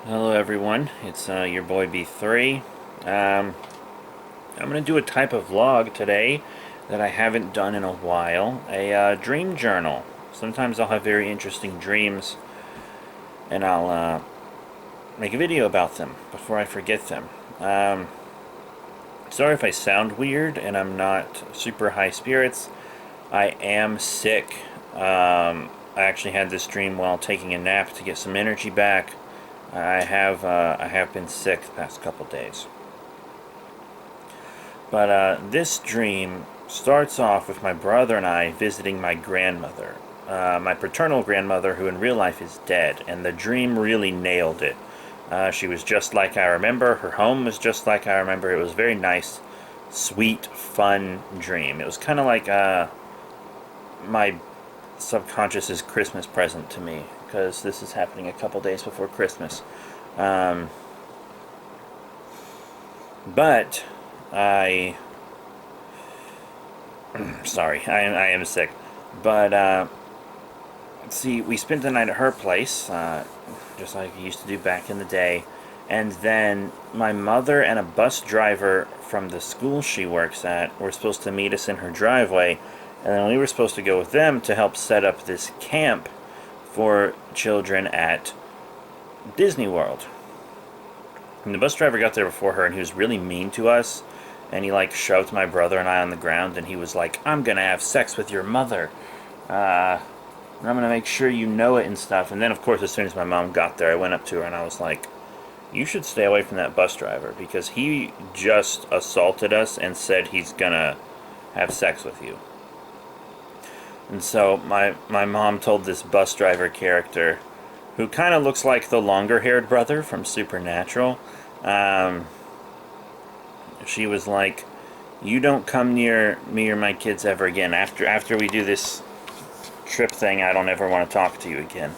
Hello everyone, it's your boy B3. I'm going to do a type of vlog today that I haven't done in a while, a dream journal. Sometimes I'll have very interesting dreams and I'll make a video about them before I forget them. Sorry if I sound weird and I'm not super high spirits. I am sick. I actually had this dream while taking a nap to get some energy back. I have been sick the past couple days. But this dream starts off with my brother and I visiting my grandmother, my paternal grandmother, who in real life is dead, and the dream really nailed it. She was just like I remember. Her home was just like I remember. It was a very nice, sweet, fun dream. It was kind of like my subconscious's Christmas present to me, because this is happening a couple days before Christmas. But I sorry, I am sick. But see, we spent the night at her place, just like we used to do back in the day. And then my mother and a bus driver from the school she works at were supposed to meet us in her driveway. And then we were supposed to go with them to help set up this camp for children at Disney World. And the bus driver got there before her, and he was really mean to us. And he like shoved my brother and I on the ground, and he was like, "I'm gonna have sex with your mother. And I'm gonna make sure you know it and stuff." And then, of course, as soon as my mom got there, I went up to her and I was like, "You should stay away from that bus driver, because he just assaulted us and said he's gonna have sex with you." And so my mom told this bus driver character, who kind of looks like the longer-haired brother from Supernatural, she was like, "You don't come near me or my kids ever again. After we do this trip thing, I don't ever want to talk to you again."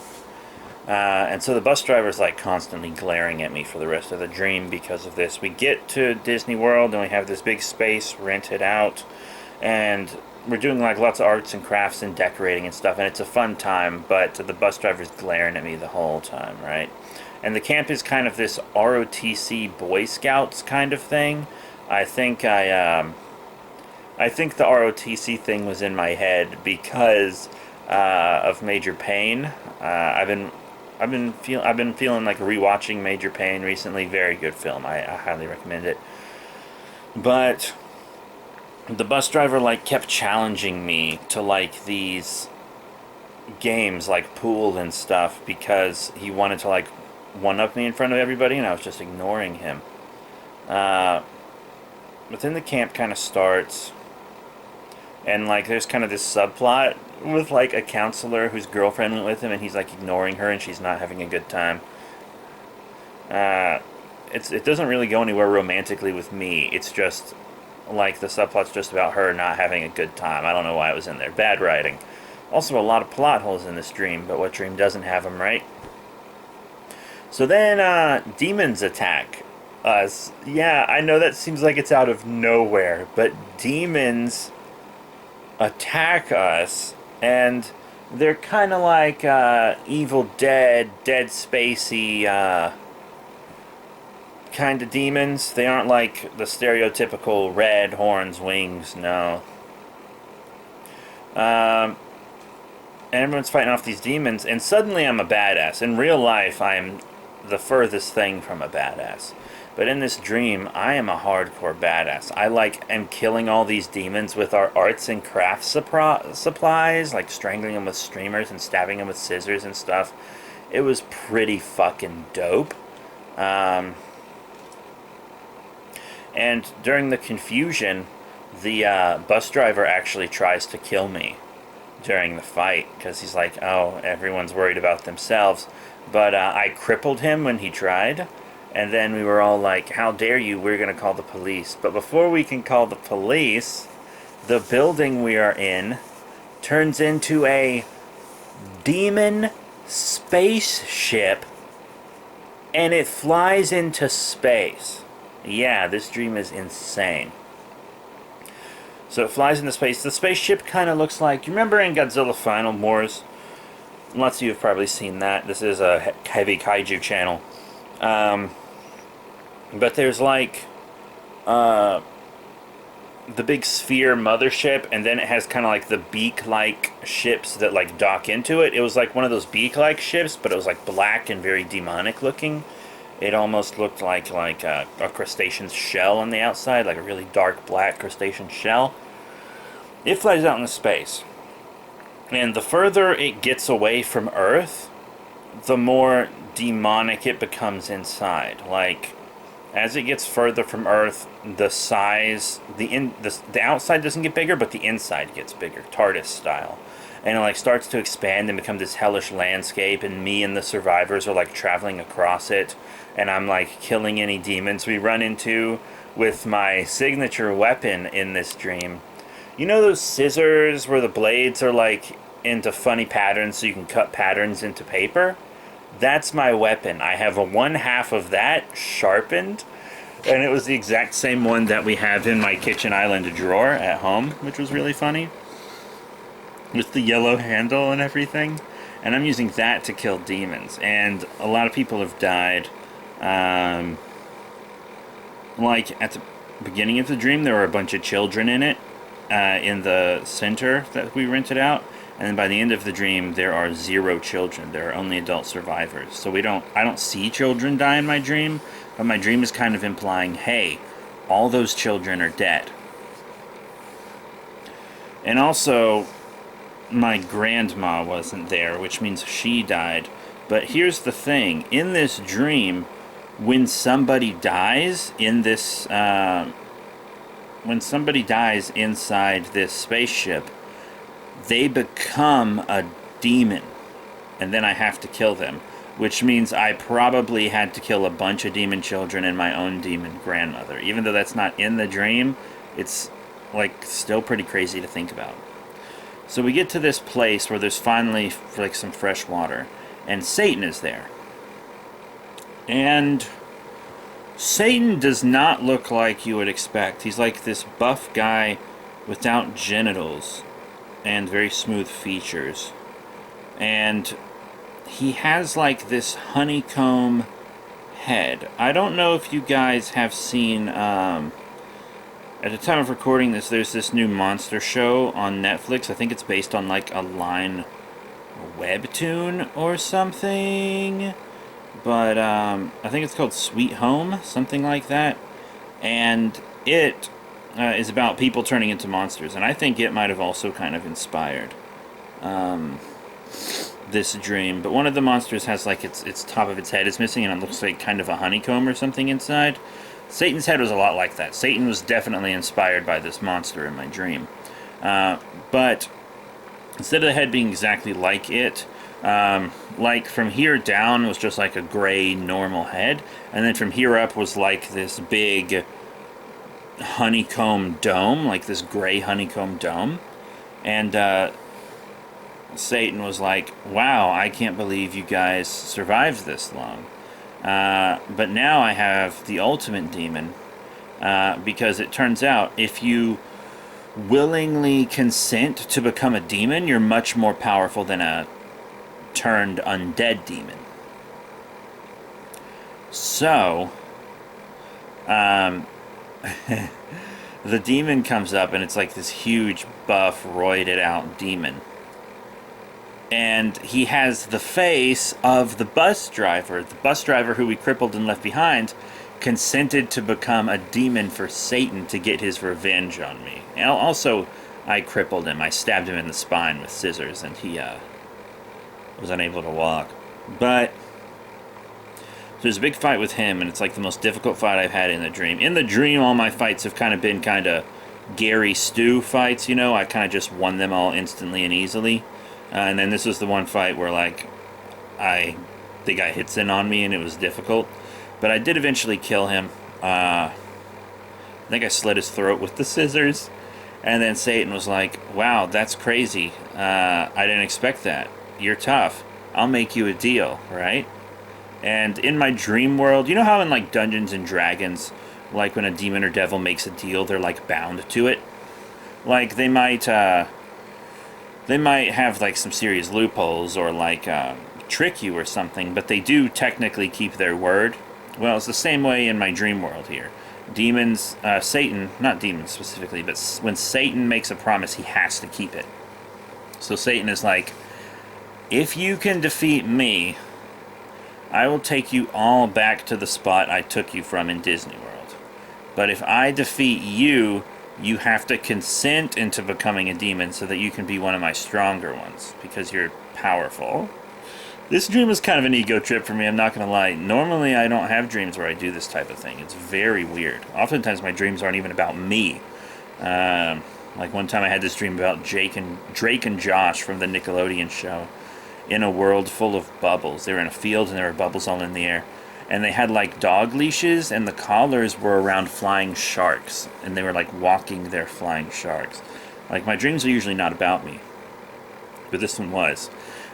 And so the bus driver's like constantly glaring at me for the rest of the dream because of this. We get to Disney World and we have this big space rented out, and we're doing like lots of arts and crafts and decorating and stuff, and it's a fun time, but the bus driver's glaring at me the whole time, right? And the camp is kind of this ROTC Boy Scouts kind of thing. I think I think the ROTC thing was in my head because of Major Payne. I've been feeling like rewatching Major Payne recently. Very good film. I highly recommend it. But the bus driver like kept challenging me to like these games like pool and stuff, because he wanted to like one up me in front of everybody, and I was just ignoring him. But then the camp kind of starts, and like there's kind of this subplot with like a counselor whose girlfriend went with him, and he's like ignoring her and she's not having a good time. It doesn't really go anywhere romantically with me. It's just like the subplot's just about her not having a good time. I don't know why it was in there. Bad writing. Also, a lot of plot holes in this dream, but what dream doesn't have them, right? So then demons attack us. Yeah, I know that seems like it's out of nowhere, but demons attack us, and they're kind of like Evil Dead, Dead Spacey kind of demons. They aren't like the stereotypical red horns, wings, no. And everyone's fighting off these demons, and suddenly I'm a badass. In real life, I'm the furthest thing from a badass. But in this dream, I am a hardcore badass. I like am killing all these demons with our arts and crafts supplies, like strangling them with streamers and stabbing them with scissors and stuff. It was pretty fucking dope. And during the confusion, the bus driver actually tries to kill me during the fight, because he's like, "Oh, everyone's worried about themselves." But I crippled him when he tried, and then we were all like, "How dare you, we're going to call the police." But before we can call the police, the building we are in turns into a demon spaceship, and it flies into space. Yeah, this dream is insane. So it flies into space. The spaceship kind of looks like, you remember in Godzilla Final Wars? Lots of you have probably seen that. This is a heavy kaiju channel. But there's like the big sphere mothership, and then it has kind of like the beak-like ships that like dock into it. It was like one of those beak-like ships, but it was like black and very demonic looking. It almost looked like a crustacean's shell on the outside, like a really dark black crustacean shell. It flies out into space, and the further it gets away from Earth, the more demonic it becomes inside. Like, as it gets further from Earth, the size, the outside doesn't get bigger, but the inside gets bigger, TARDIS style. And it like starts to expand and become this hellish landscape, and me and the survivors are like traveling across it, and I'm like killing any demons we run into with my signature weapon in this dream. You know those scissors where the blades are like into funny patterns so you can cut patterns into paper? That's my weapon. I have a 1/2 of that sharpened, and it was the exact same one that we have in my kitchen island drawer at home, which was really funny, with the yellow handle and everything. And I'm using that to kill demons, and a lot of people have died. Like at the beginning of the dream, there were a bunch of children in it, in the center that we rented out. And then by the end of the dream, there are 0 children. There are only adult survivors. So I don't see children die in my dream, but my dream is kind of implying, hey, all those children are dead. And also, my grandma wasn't there, which means she died. But here's the thing. In this dream, when somebody dies in this, when somebody dies inside this spaceship, they become a demon, and then I have to kill them, which means I probably had to kill a bunch of demon children and my own demon grandmother. Even though that's not in the dream, it's like still pretty crazy to think about. So we get to this place where there's finally like some fresh water, and Satan is there. And Satan does not look like you would expect. He's like this buff guy without genitals and very smooth features. And he has like this honeycomb head. I don't know if you guys have seen, at the time of recording this, there's this new monster show on Netflix. I think it's based on like a line webtoon or something. But I think it's called Sweet Home, something like that. And it is about people turning into monsters, and I think it might have also kind of inspired this dream. But one of the monsters has like its top of its head is missing, and it looks like kind of a honeycomb or something inside. Satan's head was a lot like that. Satan was definitely inspired by this monster in my dream. But instead of the head being exactly like it, like from here down was just like a gray normal head, and then from here up was like this big honeycomb dome, like this gray honeycomb dome. And Satan was like, wow, I can't believe you guys survived this long. But now I have the ultimate demon, because it turns out if you willingly consent to become a demon, you're much more powerful than a turned undead demon. So the demon comes up, and it's like this huge, buff, roided out demon. And he has the face of the bus driver. The bus driver who we crippled and left behind consented to become a demon for Satan to get his revenge on me. And also, I crippled him. I stabbed him in the spine with scissors, and he was unable to walk. But there's a big fight with him, and it's like the most difficult fight I've had in the dream. In the dream, all my fights have kind of been kind of Gary Stu fights, you know? I kind of just won them all instantly and easily. And then this was the one fight where, like, the guy hits in on me, and it was difficult. But I did eventually kill him. I think I slit his throat with the scissors. And then Satan was like, wow, that's crazy. I didn't expect that. You're tough. I'll make you a deal, right? And in my dream world, you know how in like Dungeons and Dragons, like when a demon or devil makes a deal, they're like bound to it? Like they might have like some serious loopholes or like trick you or something, but they do technically keep their word. Well, it's the same way in my dream world here. Demons, Satan, not demons specifically, but when Satan makes a promise, he has to keep it. So Satan is like, if you can defeat me, I will take you all back to the spot I took you from in Disney World. But if I defeat you, you have to consent into becoming a demon so that you can be one of my stronger ones, because you're powerful. This dream was kind of an ego trip for me, I'm not going to lie. Normally, I don't have dreams where I do this type of thing. It's very weird. Oftentimes, my dreams aren't even about me. Like one time I had this dream about Drake and Josh from the Nickelodeon show in a world full of bubbles. They were in a field and there were bubbles all in the air. And they had like dog leashes and the collars were around flying sharks. And they were like walking their flying sharks. Like my dreams are usually not about me. But this one was.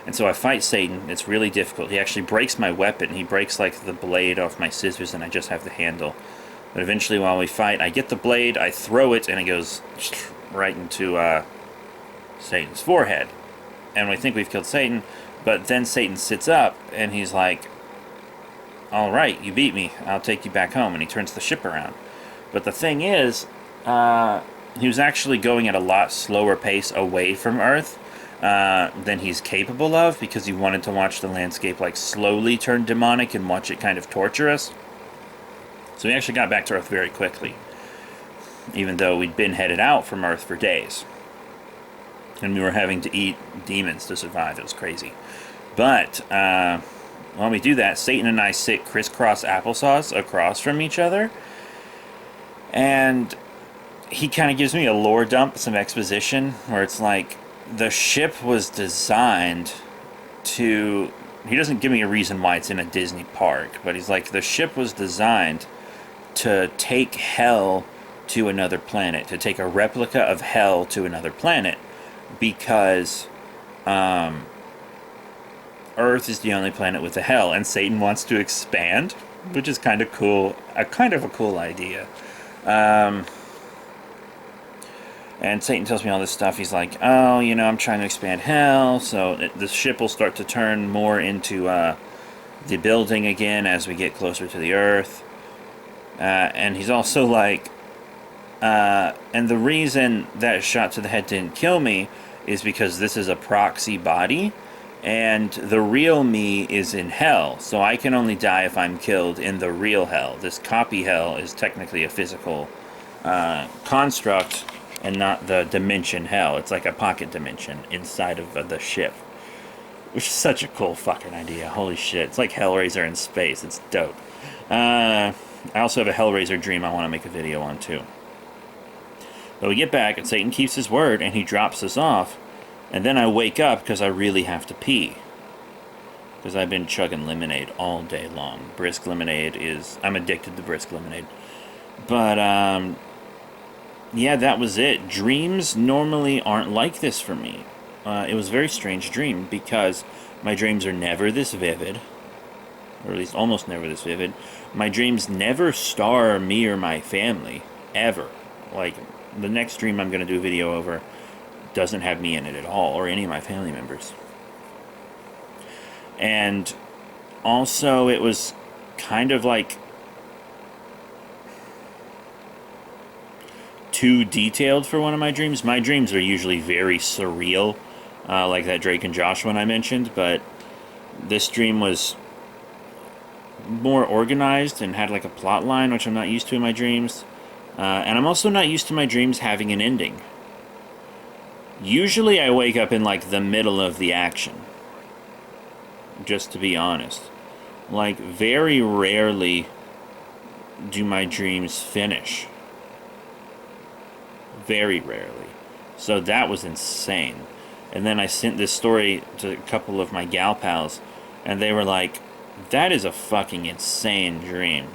And so I fight Satan. It's really difficult. He actually breaks my weapon. He breaks like the blade off my scissors and I just have the handle. But eventually while we fight, I get the blade, I throw it, and it goes right into Satan's forehead. And we think we've killed Satan, but then Satan sits up and he's like, all right, you beat me. I'll take you back home. And he turns the ship around. But the thing is, he was actually going at a lot slower pace away from Earth than he's capable of, because he wanted to watch the landscape like slowly turn demonic and watch it kind of torture us. So he actually got back to Earth very quickly, even though we'd been headed out from Earth for days. And we were having to eat demons to survive. It was crazy. But when we do that, Satan and I sit crisscross applesauce across from each other. And he kind of gives me a lore dump, some exposition, where it's like, the ship was designed to... He doesn't give me a reason why it's in a Disney park, but he's like, the ship was designed to take hell to another planet, to take a replica of hell to another planet, because Earth is the only planet with a hell, and Satan wants to expand, which is kind of cool, a cool idea. And Satan tells me all this stuff. He's like, oh, you know, I'm trying to expand hell, so the ship will start to turn more into the building again as we get closer to the Earth. And he's also like, and the reason that shot to the head didn't kill me is because this is a proxy body, and the real me is in hell, so I can only die if I'm killed in the real hell. This copy hell is technically a physical construct, and not the dimension hell. It's like a pocket dimension inside of the ship. Which is such a cool fucking idea. Holy shit. It's like Hellraiser in space. It's dope. I also have a Hellraiser dream I want to make a video on too. But we get back and Satan keeps his word and he drops us off. And then I wake up because I really have to pee. Because I've been chugging lemonade all day long. Brisk lemonade is... I'm addicted to brisk lemonade. But, yeah, that was it. Dreams normally aren't like this for me. It was a very strange dream because my dreams are never this vivid, or at least almost never this vivid. My dreams never star me or my family, ever. Like, the next dream I'm going to do a video over doesn't have me in it at all, or any of my family members. And also, it was kind of like too detailed for one of my dreams. My dreams are usually very surreal, like that Drake and Josh one I mentioned, but this dream was more organized and had like a plot line, which I'm not used to in my dreams. And I'm also not used to my dreams having an ending. Usually I wake up in like the middle of the action, just to be honest. Like, very rarely do my dreams finish. Very rarely. So that was insane. And then I sent this story to a couple of my gal pals, and they were like, that is a fucking insane dream.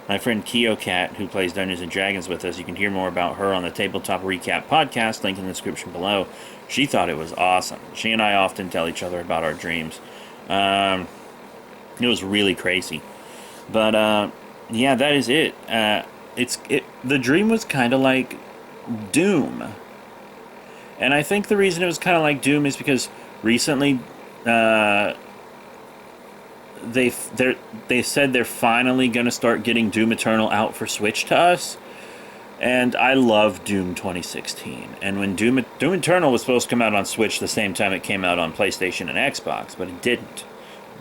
My friend KeoCat, who plays Dungeons & Dragons with us, you can hear more about her on the Tabletop Recap podcast, link in the description below. She thought it was awesome. She and I often tell each other about our dreams. It was really crazy. But, yeah, that is it. The dream was kind of like Doom. And I think the reason it was kind of like Doom is because recently they said they're finally going to start getting Doom Eternal out for Switch to us. And I love Doom 2016. And when Doom Eternal was supposed to come out on Switch the same time it came out on PlayStation and Xbox, but it didn't.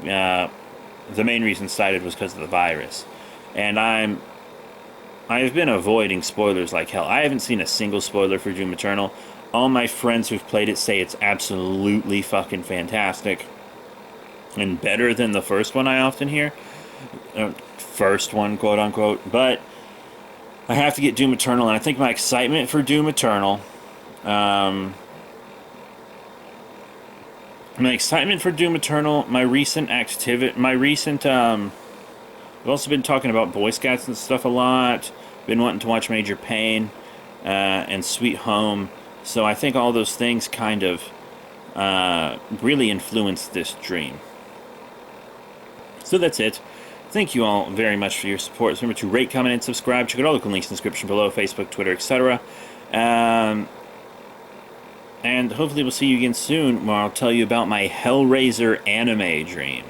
The main reason cited was because of the virus. And I've been avoiding spoilers like hell. I haven't seen a single spoiler for Doom Eternal. All my friends who've played it say it's absolutely fucking fantastic. And better than the first one, I often hear. First one, quote unquote. But I have to get Doom Eternal, and I think my excitement for Doom Eternal, my recent activity, I've also been talking about Boy Scouts and stuff a lot, been wanting to watch Major Payne, and Sweet Home, so I think all those things kind of, really influenced this dream. So that's it. Thank you all very much for your support. Remember to rate, comment, and subscribe. Check out all the links in the description below, Facebook, Twitter, etc. And hopefully we'll see you again soon, where I'll tell you about my Hellraiser anime dream.